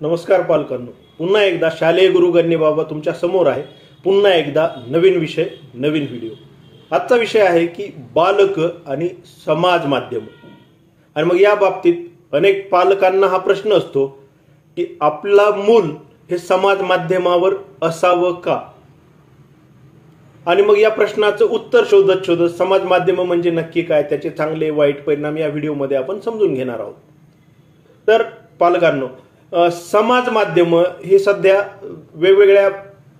नमस्कार पालकांनो, पुन्हा एकदा शालेय गुरु गण्य बाबा तुमच्या समोर आहे. पुन्हा एकदा नवीन विषय, नवीन व्हिडिओ. आजचा विषय आहे की बालक आणि समाज माध्यम. आणि मग या बाबतीत अनेक पालकांना हा प्रश्न असतो की आपला मूल हे समाज माध्यमावर असावं का. आणि मग या प्रश्नाचं उत्तर शोधत शोधत समाज माध्यम म्हणजे नक्की काय, त्याचे चांगले वाईट परिणाम या व्हिडिओमध्ये आपण समजून घेणार आहोत. तर पालकांनो, समाज माध्यम हे सध्या वेगवेगळ्या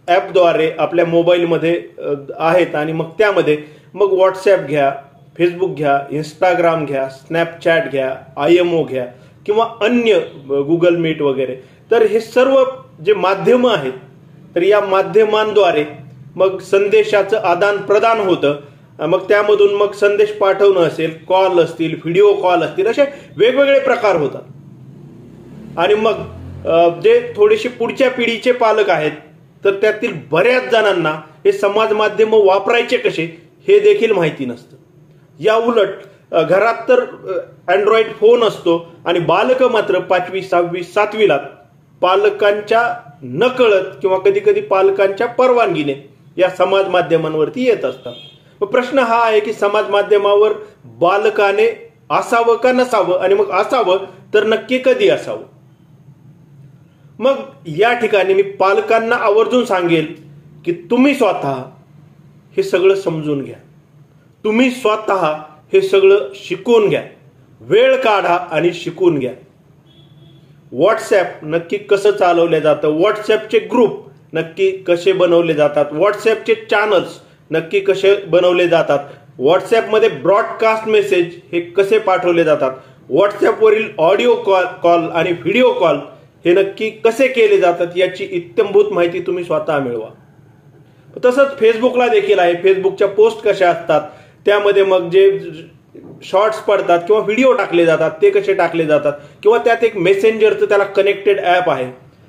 ॲपद्वारे आपल्या मोबाईलमध्ये आहेत. आणि मग त्यामध्ये मग व्हॉट्सॲप घ्या, फेसबुक घ्या, इंस्टाग्राम घ्या, स्नॅपचॅट घ्या, IMO घ्या किंवा अन्य गुगल मीट वगैरे. तर हे सर्व जे माध्यमं आहेत, तर या माध्यमांद्वारे मग संदेशाचं आदान प्रदान होतं. मग त्यामधून मग संदेश पाठवणं असेल, कॉल असतील, व्हिडिओ कॉल असतील, असे वेगवेगळे प्रकार होतात. आणि मग जे थोडेसे पुढच्या पिढीचे पालक आहेत, तर त्यातील बऱ्याच जणांना हे समाज माध्यम वापरायचे कसे हे देखील माहिती नसतं. या उलट घरात तर अँड्रॉइड फोन असतो आणि बालक मात्र 5वी, 6वी, 7वीला पालकांच्या नकळत किंवा कधी कधी पालकांच्या परवानगीने या समाज माध्यमांवरती येत असतात. मग प्रश्न हा आहे की समाज माध्यमावर बालकाने असावं का नसावं, आणि मग असावं तर नक्की कधी असावं. मग या ठिकाणी मी पालकांना आवर्जून सांगेल की तुम्ही स्वतः हे सगळं समजून घ्या, तुम्ही स्वतः हे सगळं शिकून घ्या, वेळ काढा आणि शिकून घ्या. व्हॉट्सॲप नक्की कसं चालवलं जातं, व्हॉट्सॲपचे ग्रुप नक्की कसे बनवले जातात, व्हॉट्सॲपचे चॅनल्स नक्की कसे बनवले जातात, व्हॉट्सॲपमध्ये ब्रॉडकास्ट मेसेज हे कसे पाठवले जातात, व्हॉट्सॲपवरील ऑडिओ कॉल आणि व्हिडिओ कॉल हे नक्की कसे केले जातात, याची इत्थंभूत माहिती तुम्ही स्वतः मिळवा. तसंच फेसबुकला देखील आहे. फेसबुकच्या पोस्ट कशा असतात, त्यामध्ये मग जे शॉर्ट्स पडतात किंवा व्हिडिओ टाकले जातात ते कसे टाकले जातात, किंवा त्यात एक मेसेंजरचं त्याला कनेक्टेड ॲप आहे.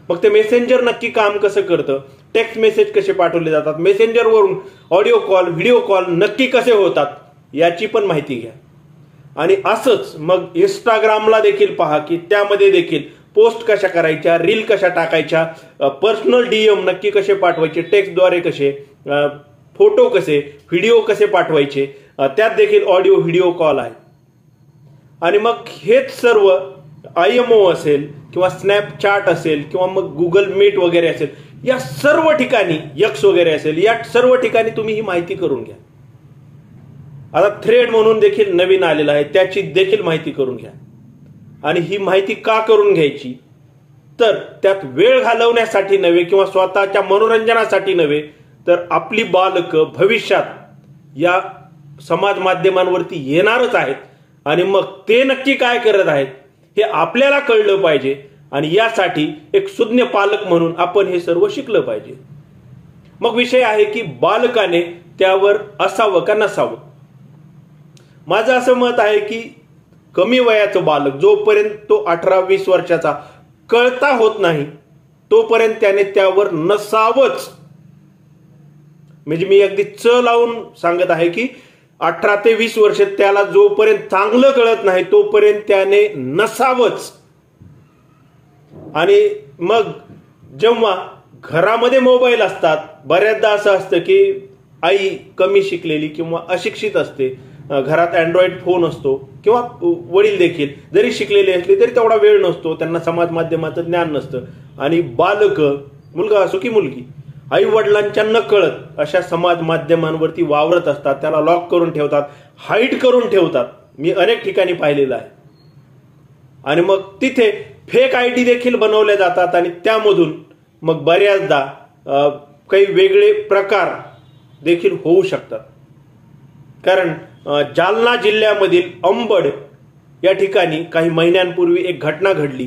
मग ते मेसेंजर नक्की काम कसं करतं, टेक्स्ट मेसेज कसे पाठवले जातात, मेसेंजरवरून ऑडिओ कॉल, व्हिडिओ कॉल नक्की कसे होतात, याची पण माहिती घ्या. आणि असंच मग इंस्टाग्रामला देखील पहा की त्यामध्ये देखील पोस्ट कशा करायच्या, रील कशा टाकायच्या, पर्सनल DM नक्की कसे पाठवायचे, टेक्स्टद्वारे कसे, फोटो कसे, व्हिडिओ कसे पाठवायचे, त्यात देखील ऑडिओ व्हिडिओ कॉल आहे. आणि मग हेच सर्व IMO असेल किंवा स्नॅपचॅट असेल किंवा मग गुगल मीट वगैरे असेल, या सर्व ठिकाणी X वगैरे असेल, या सर्व ठिकाणी तुम्ही ही माहिती करून घ्या. आता थ्रेड म्हणून देखील नवीन आलेला आहे, त्याची देखील माहिती करून घ्या. आणि ही माहिती का करून घ्यायची, तर त्यात वेळ घालवण्यासाठी नव्हे किंवा स्वतःच्या मनोरंजनासाठी नव्हे, तर आपली बालक भविष्यात या समाज माध्यमांवरती येणारच आहेत. आणि मग ते नक्की काय करत आहेत हे आपल्याला कळलं पाहिजे. आणि यासाठी एक सुज्ञ पालक म्हणून आपण हे सर्व शिकलं पाहिजे. मग विषय आहे की बालकाने त्यावर असावं का नसावं. माझं असं मत आहे की कमी वयाचं बालक जोपर्यंत तो 18-20 वर्षाचा कळता होत नाही तोपर्यंत त्याने त्यावर नसावंच. म्हणजे मी अगदी लावून सांगत आहे की 18 ते 20 वर्ष त्याला जोपर्यंत चांगलं कळत नाही तोपर्यंत त्याने नसावंच. आणि मग जेव्हा घरामध्ये मोबाईल असतात, बऱ्याचदा असं असतं की आई कमी शिकलेली किंवा अशिक्षित असते, घरात अँड्रॉइड फोन असतो, किंवा वडील देखील जरी शिकलेले असले तरी तेवढा वेळ नसतो, त्यांना समाज माध्यमाचं ज्ञान नसतं. आणि बालक, मुलगा असो की मुलगी, आई वडिलांच्या नकळत अशा समाज माध्यमांवरती वावरत असतात. त्याला लॉक करून ठेवतात, हाईड करून ठेवतात. मी अनेक ठिकाणी पाहिलेलं आहे. आणि मग तिथे फेक ID देखील बनवल्या जातात आणि त्यामधून मग बऱ्याचदा काही वेगळे प्रकार देखील होऊ शकतात. कारण जालना जिल्ह्यामधील अंबड या ठिकाणी काही महिन्यांपूर्वी एक घटना घडली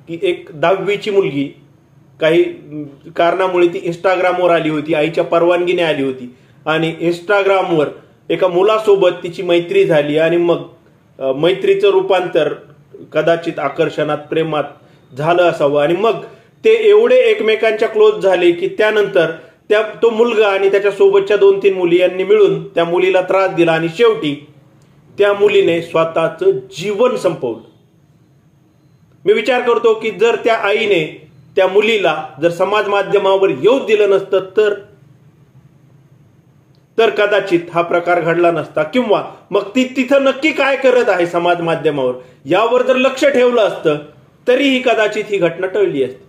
की एक 10वीची मुलगी काही कारणामुळे ती इंस्टाग्रामवर आली होती, आईच्या परवानगीने आली होती. आणि इंस्टाग्रामवर एका मुलासोबत तिची मैत्री झाली आणि मग मैत्रीचं रूपांतर कदाचित आकर्षणात, प्रेमात झालं असावं. आणि मग ते एवढे एकमेकांच्या क्लोज झाले की त्यानंतर तो मुलगा आणि त्याच्या सोबतच्या 2-3 मुली यांनी मिळून त्या मुलीला त्रास दिला आणि शेवटी त्या मुलीने स्वतःचं जीवन संपवलं. मी विचार करतो की जर त्या आईने त्या मुलीला जर समाज माध्यमावर येऊ दिलं नसतं तर कदाचित हा प्रकार घडला नसता, किंवा मग ती तिथं नक्की काय करत आहे समाज माध्यमावर यावर जर लक्ष ठेवलं असतं तरीही कदाचित ही घटना टळली असती.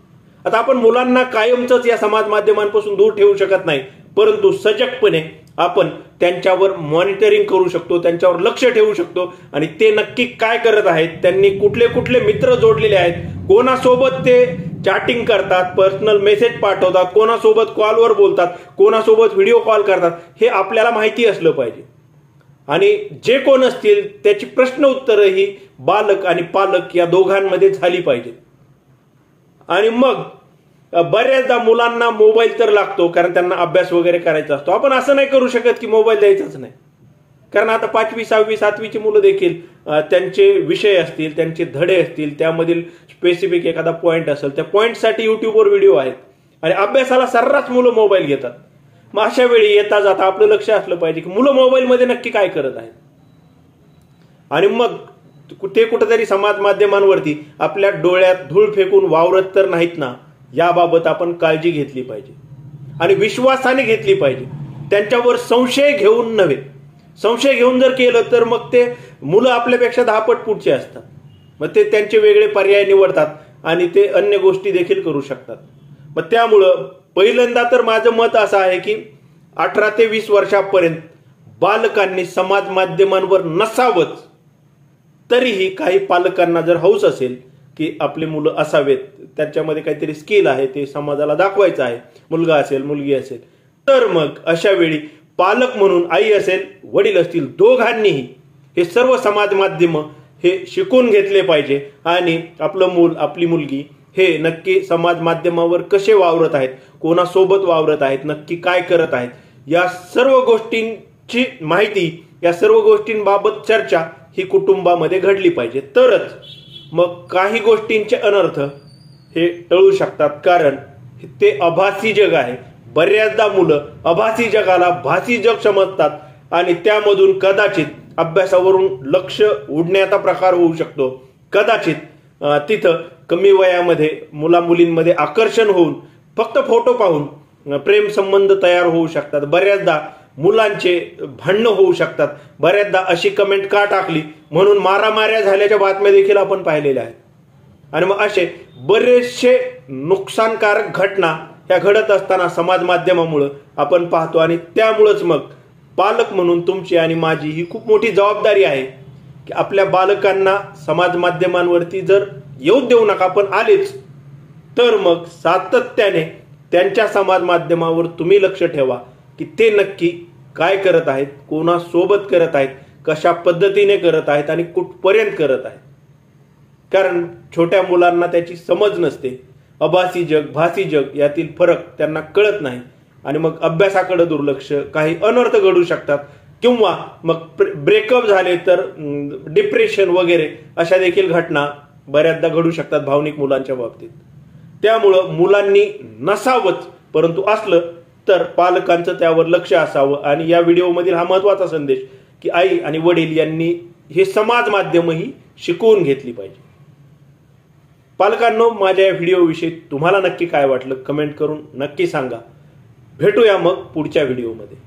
आता आपण मुलांना कायमच या समाज माध्यमांपासून दूर ठेवू शकत नाही, परंतु सजगपणे आपण त्यांच्यावर मॉनिटरिंग करू शकतो, त्यांच्यावर लक्ष ठेवू शकतो आणि ते नक्की काय करत आहेत, त्यांनी कुठले कुठले मित्र जोडलेले आहेत, कोणासोबत ते चॅटिंग करतात, पर्सनल मेसेज पाठवतात, कोणासोबत कॉलवर बोलतात, कोणासोबत व्हिडिओ कॉल करतात, हे आपल्याला माहिती असलं पाहिजे. आणि जे कोण असतील त्याची प्रश्न उत्तरही बालक आणि पालक या दोघांमध्ये झाली पाहिजे. आणि मग बऱ्याचदा मुलांना मोबाईल तर लागतो, कारण त्यांना अभ्यास वगैरे करायचा असतो. आपण असं नाही करू शकत की मोबाईल द्यायचाच नाही, कारण आता 5वी 6वी 7वीची मुलं देखील त्यांचे विषय असतील, त्यांचे धडे असतील, त्यामधील स्पेसिफिक एखादा पॉईंट असेल, त्या पॉईंटसाठी युट्यूबवर व्हिडिओ आहेत आणि अभ्यासाला सर्रास मुलं मोबाईल घेतात. मग अशा वेळी येता जाता आपलं लक्ष असलं पाहिजे की मुलं मोबाईलमध्ये नक्की काय करत आहेत. आणि मग ते कुठेतरी समाज माध्यमांवरती आपल्या डोळ्यात धूळ फेकून वावरत तर नाहीत ना, याबाबत आपण काळजी घेतली पाहिजे आणि विश्वासाने घेतली पाहिजे. त्यांच्यावर संशय घेऊन नव्हे. संशय घेऊन जर केलं तर मग ते मुलं आपल्यापेक्षा 10 पट पुढचे असतात. मग ते त्यांचे वेगळे पर्याय निवडतात आणि ते अन्य गोष्टी देखील करू शकतात. मग त्यामुळं पहिल्यांदा तर माझं मत असं आहे की 18 ते 20 वर्षापर्यंत बालकांनी समाज माध्यमांवर नसावंच. तरीही काही पालकांना जर हौस असेल की आपले मुलं असावेत, त्यांच्यामध्ये काहीतरी स्किल आहे, ते समाजाला दाखवायचं आहे, मुलगा असेल मुलगी असेल, तर मग अशा वेळी पालक म्हणून आई असेल वडील असतील दोघांनीही हे सर्व समाज माध्यम हे शिकून घेतले पाहिजे आणि आपलं मूल आपली मुलगी हे नक्की समाज माध्यमावर कसे वावरत आहेत, कोणासोबत वावरत आहेत, नक्की काय करत आहेत, या सर्व गोष्टींची माहिती, या सर्व गोष्टींबाबत चर्चा ही कुटुंबामध्ये घडली पाहिजे. तरच मग काही गोष्टींचे अनर्थ हे टळू शकतात. कारण ते आभासी जग आहे. बऱ्याचदा मुलं आभासी जगाला भासी जग समजतात आणि त्यामधून कदाचित अभ्यासावरून लक्ष उडण्याचा प्रकार होऊ शकतो. कदाचित तिथं कमी वयामध्ये मुला मुलींमध्ये आकर्षण होऊन फक्त फोटो पाहून प्रेम संबंध तयार होऊ शकतात. बऱ्याचदा मुलांचे भांडणं होऊ शकतात. बऱ्याचदा अशी कमेंट का टाकली म्हणून मारामाऱ्या झाल्याच्या बातम्या देखील आपण पाहिलेल्या आहेत. आणि मग असे बरेचसे नुकसानकारक घटना ह्या घडत असताना समाज माध्यमामुळे आपण पाहतो. आणि त्यामुळेच मग पालक म्हणून तुमची आणि माझी ही खूप मोठी जबाबदारी आहे की आपल्या बालकांना समाज माध्यमांवरती जर येऊ देऊ नका, पण आलेच तर मग सातत्याने त्यांच्या समाज माध्यमावर तुम्ही लक्ष ठेवा की ते नक्की काय करत आहेत, कोणासोबत करत आहेत, कशा पद्धतीने करत आहेत आणि कुठपर्यंत करत आहेत. कारण छोट्या मुलांना त्याची समज नसते. आभासी जग भासी जग यातील फरक त्यांना कळत नाही आणि मग अभ्यासाकडे दुर्लक्ष, काही अनर्थ घडू शकतात किंवा मग ब्रेकअप झाले तर डिप्रेशन वगैरे अशा देखील घटना बऱ्याचदा घडू शकतात भावनिक मुलांच्या बाबतीत. त्यामुळं मुलांनी नसावंच, परंतु असलं तर पालकांचं त्यावर लक्ष असावं. आणि या व्हिडिओमधील हा महत्वाचा संदेश की आई आणि वडील यांनी हे समाज माध्यमही शिकवून घेतली पाहिजे. पालकांनो, माझ्या या व्हिडिओविषयी तुम्हाला नक्की काय वाटलं कमेंट करून नक्की सांगा. भेटूया मग पुढच्या व्हिडिओमध्ये.